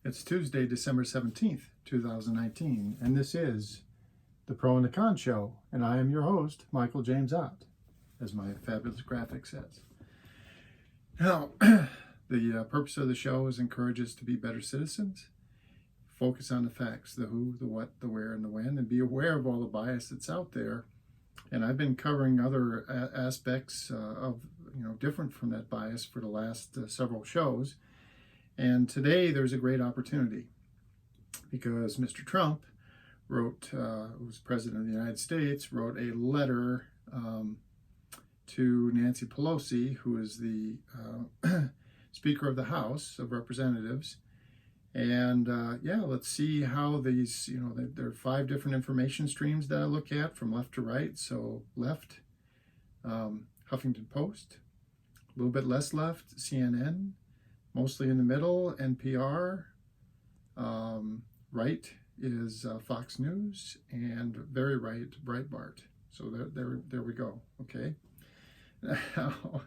It's Tuesday, December 17th, 2019, and this is the Pro and the Con Show, and I am your host, Michael James Ott, as my fabulous graphic says. Now, the purpose of the show is encourage us to be better citizens, focus on the facts, the who, the what, the where, and the when, and be aware of all the bias that's out there. And I've been covering other aspects of, different from that bias for the last several shows. And today there's a great opportunity because Mr. Trump wrote, who's President of the United States, wrote a letter to Nancy Pelosi, who is the Speaker of the House of Representatives. And let's see how these, there are 5 different information streams that I look at from left to right. So left, Huffington Post, a little bit less left, CNN, mostly in the middle, NPR, right is Fox News, and very right, Breitbart. So there we go. Okay. Now,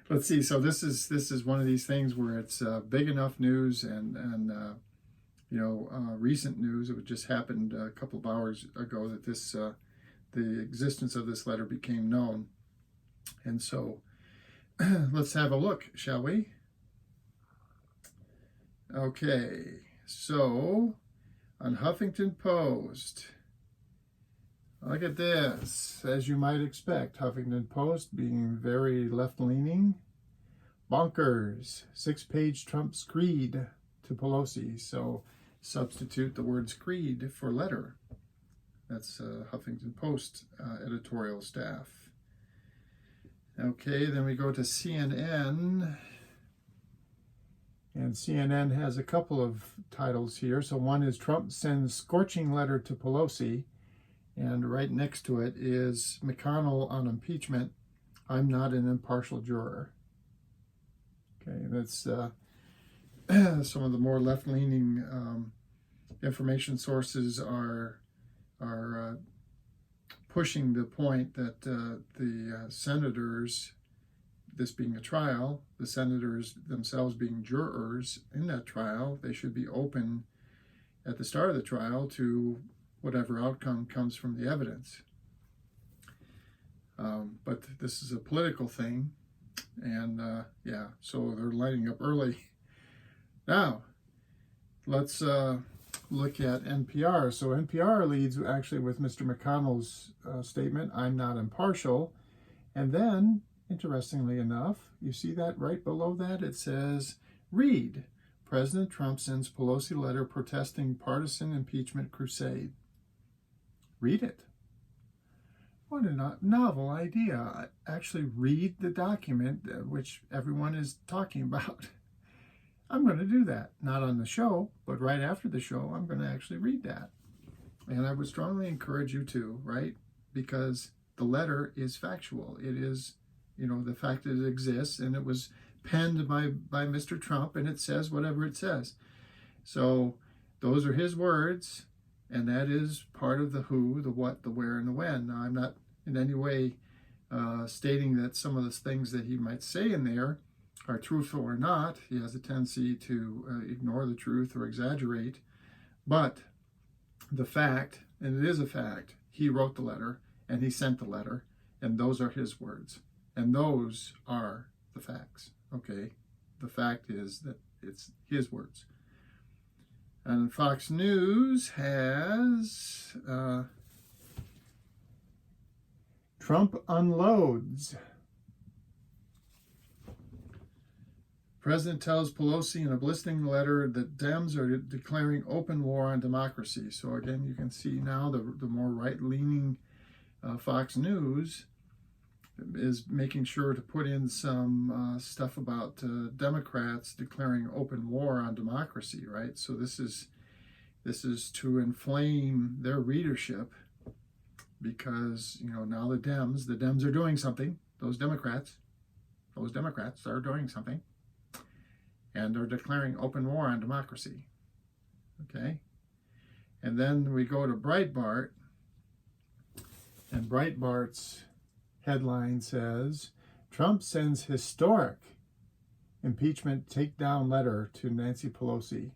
let's see. So this is one of these things where it's big enough news and recent news. It just happened a couple of hours ago that this the existence of this letter became known, and so let's have a look, shall we? Okay, so on Huffington Post, look at this. As you might expect, Huffington Post being very left-leaning. Bonkers, 6-page Trump screed to Pelosi. So substitute the word screed for letter. That's Huffington Post editorial staff. Okay, then we go to CNN. And CNN has a couple of titles here. So one is Trump sends scorching letter to Pelosi. And right next to it is McConnell on impeachment. I'm not an impartial juror. Okay, that's some of the more left-leaning information sources are pushing the point that the senators, this being a trial, the senators themselves being jurors in that trial, they should be open at the start of the trial to whatever outcome comes from the evidence. But this is a political thing, and so they're lighting up early. Now, let's look at NPR. So NPR leads actually with Mr. McConnell's statement, I'm not impartial, and then interestingly enough, you see that right below that? It says, read, President Trump sends Pelosi letter protesting partisan impeachment crusade. Read it. What a novel idea. Actually read the document which everyone is talking about. I'm going to do that. Not on the show, but right after the show, I'm going to actually read that. And I would strongly encourage you to, right? Because the letter is factual. It is the fact that it exists, and it was penned by Mr. Trump, and it says whatever it says. So those are his words, and that is part of the who, the what, the where, and the when. Now, I'm not in any way stating that some of the things that he might say in there are truthful or not. He has a tendency to ignore the truth or exaggerate. But the fact, and it is a fact, he wrote the letter, and he sent the letter, and those are his words. And those are the facts, okay? The fact is that it's his words. And Fox News has Trump unloads. President tells Pelosi in a blistering letter that Dems are declaring open war on democracy. So again, you can see now the more right-leaning Fox News is making sure to put in some stuff about Democrats declaring open war on democracy, right? So this is to inflame their readership because now the Dems are doing something. Those Democrats are doing something, and they're declaring open war on democracy. Okay, and then we go to Breitbart, and Breitbart's headline says, Trump sends historic impeachment takedown letter to Nancy Pelosi.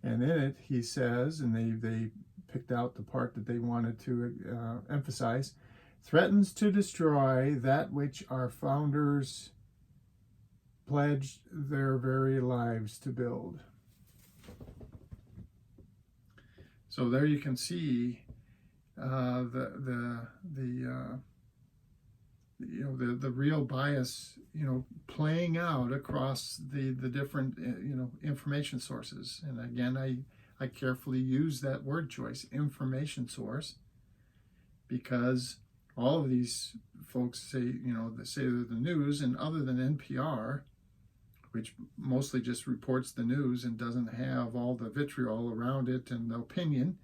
And in it, he says, and they picked out the part that they wanted to emphasize, threatens to destroy that which our founders pledged their very lives to build. So there you can see the real bias, playing out across the different information sources. And again, I carefully use that word choice, information source, because all of these folks say, they say they're the news, and other than NPR, which mostly just reports the news and doesn't have all the vitriol around it and the opinion,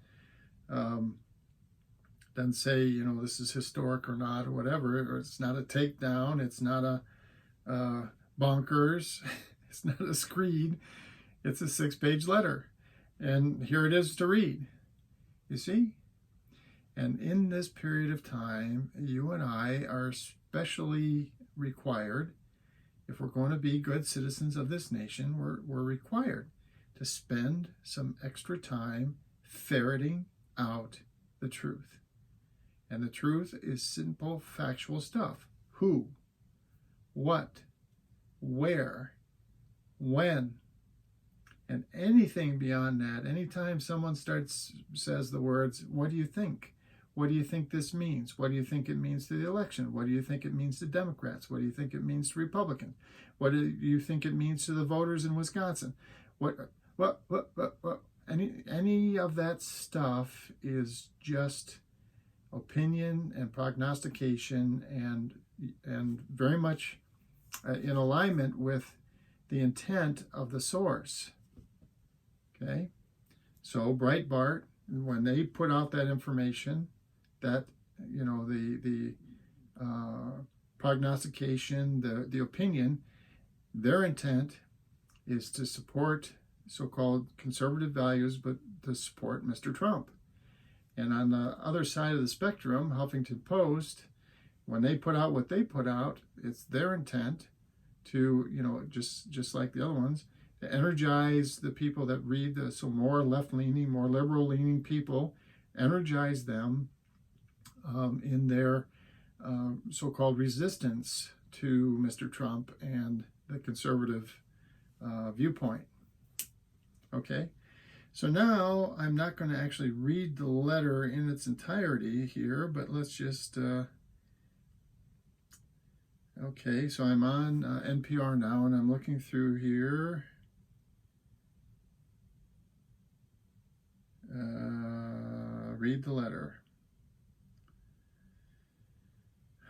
doesn't say, this is historic or not, or whatever, or it's not a takedown, it's not a bonkers, it's not a screed, it's a 6-page letter. And here it is to read, you see? And in this period of time, you and I are especially required, if we're going to be good citizens of this nation, we're required to spend some extra time ferreting out the truth. And the truth is simple, factual stuff. Who, what, where, when, and anything beyond that. Anytime someone says the words, what do you think? What do you think this means? What do you think it means to the election? What do you think it means to Democrats? What do you think it means to Republicans? What do you think it means to the voters in Wisconsin? Any of that stuff is just opinion and prognostication, and very much in alignment with the intent of the source. Okay, so Breitbart, when they put out that information, that the prognostication, the opinion, their intent is to support so-called conservative values, but to support Mr. Trump. And on the other side of the spectrum, Huffington Post, when they put out what they put out, it's their intent to, just like the other ones, to energize the people that read so more left-leaning, more liberal-leaning people, energize them in their so-called resistance to Mr. Trump and the conservative viewpoint. Okay? So now I'm not going to actually read the letter in its entirety here, but let's just, okay, so I'm on NPR now, and I'm looking through here. Read the letter.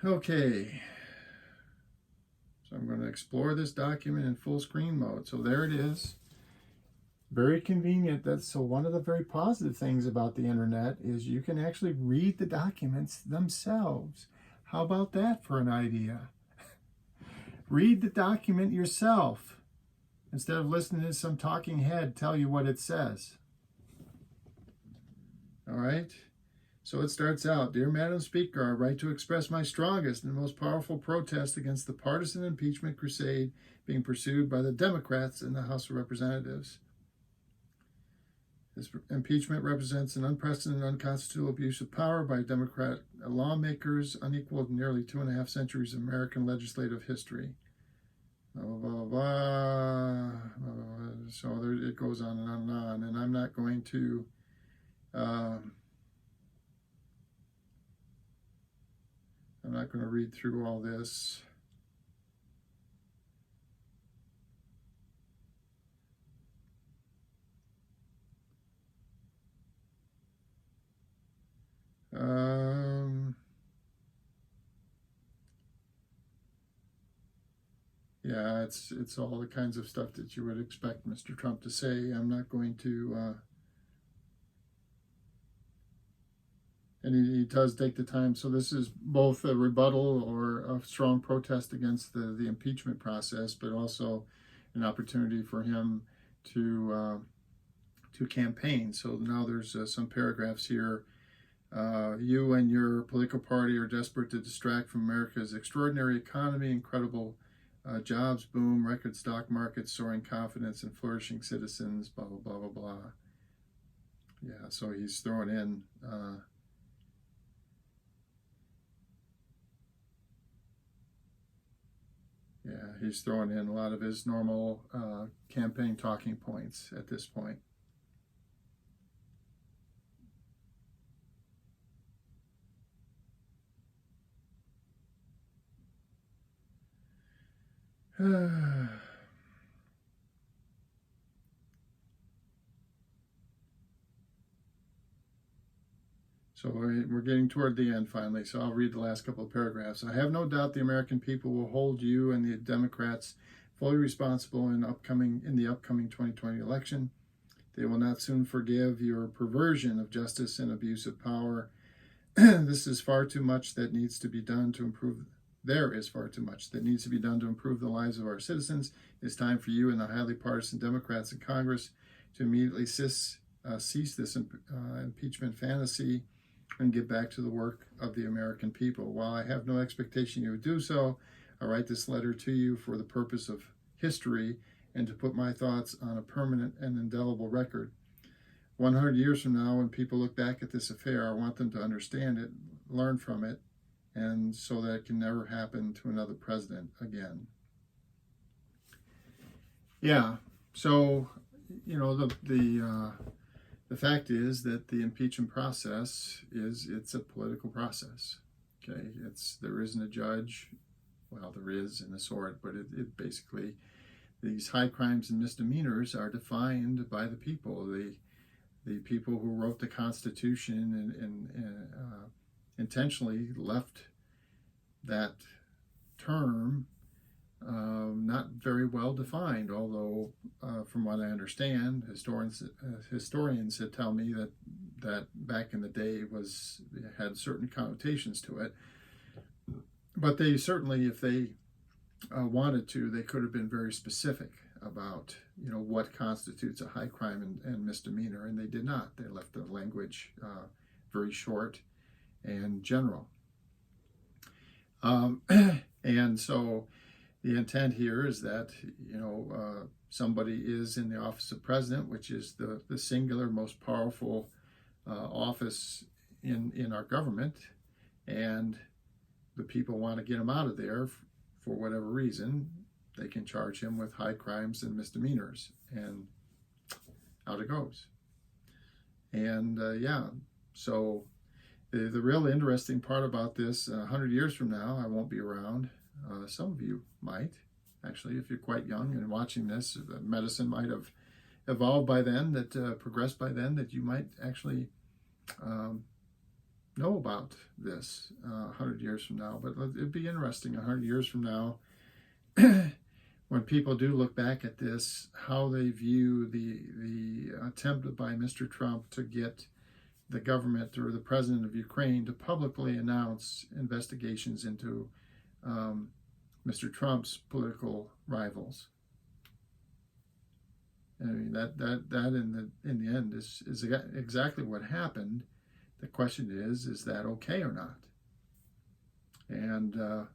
Okay, so I'm going to explore this document in full screen mode. So there it is. Very convenient. So one of the very positive things about the internet is you can actually read the documents themselves. How about that for an idea? Read the document yourself instead of listening to some talking head tell you what it says. All right. So it starts out, Dear Madam Speaker, I write to express my strongest and most powerful protest against the partisan impeachment crusade being pursued by the Democrats in the House of Representatives. This impeachment represents an unprecedented, unconstitutional abuse of power by Democrat lawmakers, unequaled in nearly 2.5 centuries of American legislative history. Blah, blah, blah, blah, blah. So there, it goes on and on and on. And I'm not going to read through all this. Yeah, it's all the kinds of stuff that you would expect Mr. Trump to say. I'm not going to, and he does take the time. So this is both a rebuttal or a strong protest against the impeachment process, but also an opportunity for him to campaign. So now there's some paragraphs here. You and your political party are desperate to distract from America's extraordinary economy, incredible jobs boom, record stock market, soaring confidence, and flourishing citizens, blah, blah, blah, blah, blah. Yeah, so he's throwing in he's throwing in a lot of his normal campaign talking points at this point. So we're getting toward the end finally, so I'll read the last couple of paragraphs. I have no doubt the American people will hold you and the Democrats fully responsible in the upcoming 2020 election. They will not soon forgive your perversion of justice and abuse of power. This is far too much that needs to be done to improve. There is far too much that needs to be done to improve the lives of our citizens. It's time for you and the highly partisan Democrats in Congress to immediately cease this impeachment fantasy and get back to the work of the American people. While I have no expectation you would do so, I write this letter to you for the purpose of history and to put my thoughts on a permanent and indelible record. 100 years from now, when people look back at this affair, I want them to understand it, learn from it, and so that it can never happen to another president again. Yeah, so, the fact is that the impeachment process it's a political process. Okay, there isn't a judge. Well, there is in a sort, but it basically, these high crimes and misdemeanors are defined by the people. The people who wrote the Constitution and intentionally left that term not very well defined, although from what I understand, historians had tell me that back in the day it had certain connotations to it. But they certainly, if they wanted to, they could have been very specific about what constitutes a high crime and misdemeanor, and they did not. They left the language very short and general. And so the intent here is that somebody is in the office of president, which is the singular most powerful office in our government, and the people want to get him out of there for whatever reason. They can charge him with high crimes and misdemeanors, and out it goes. And so the real interesting part about this, 100 years from now, I won't be around. Some of you might, actually, if you're quite young and watching this. Medicine might have evolved by then, progressed by then, that you might actually know about this 100 years from now. But it'd be interesting 100 years from now, when people do look back at this, how they view the attempt by Mr. Trump to get the government or the president of Ukraine to publicly announce investigations into Mr. Trump's political rivals. I mean, that in the end is exactly what happened. The question is that okay or not? And the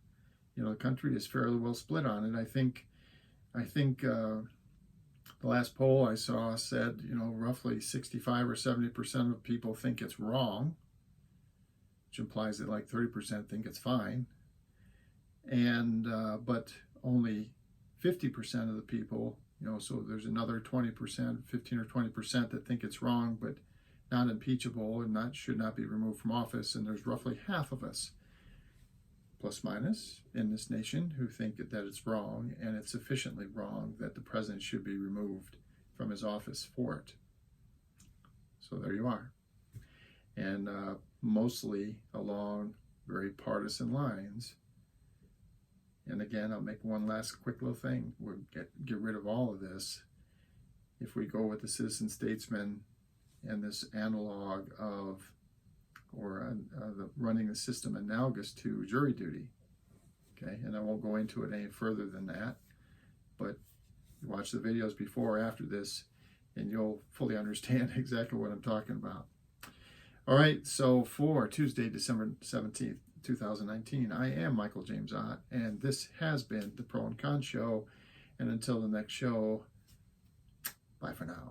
country is fairly well split on it. I think the last poll I saw said roughly 65 or 70% of people think it's wrong, which implies that like 30% think it's fine. And but only 50% of the people, so there's another 20%, 15 or 20% that think it's wrong, but not impeachable and should not be removed from office. And there's roughly half of us, plus minus, in this nation who think that it's wrong, and it's sufficiently wrong that the president should be removed from his office for it. So there you are. And mostly along very partisan lines. And again, I'll make one last quick little thing. We'll get rid of all of this if we go with the citizen statesman and this analog of, or running the system analogous to jury duty. Okay, and I won't go into it any further than that, but watch the videos before or after this, and you'll fully understand exactly what I'm talking about. All right, so for Tuesday, December 17th, 2019. I am Michael James Ott, and this has been the Pro and Con Show. And until the next show, bye for now.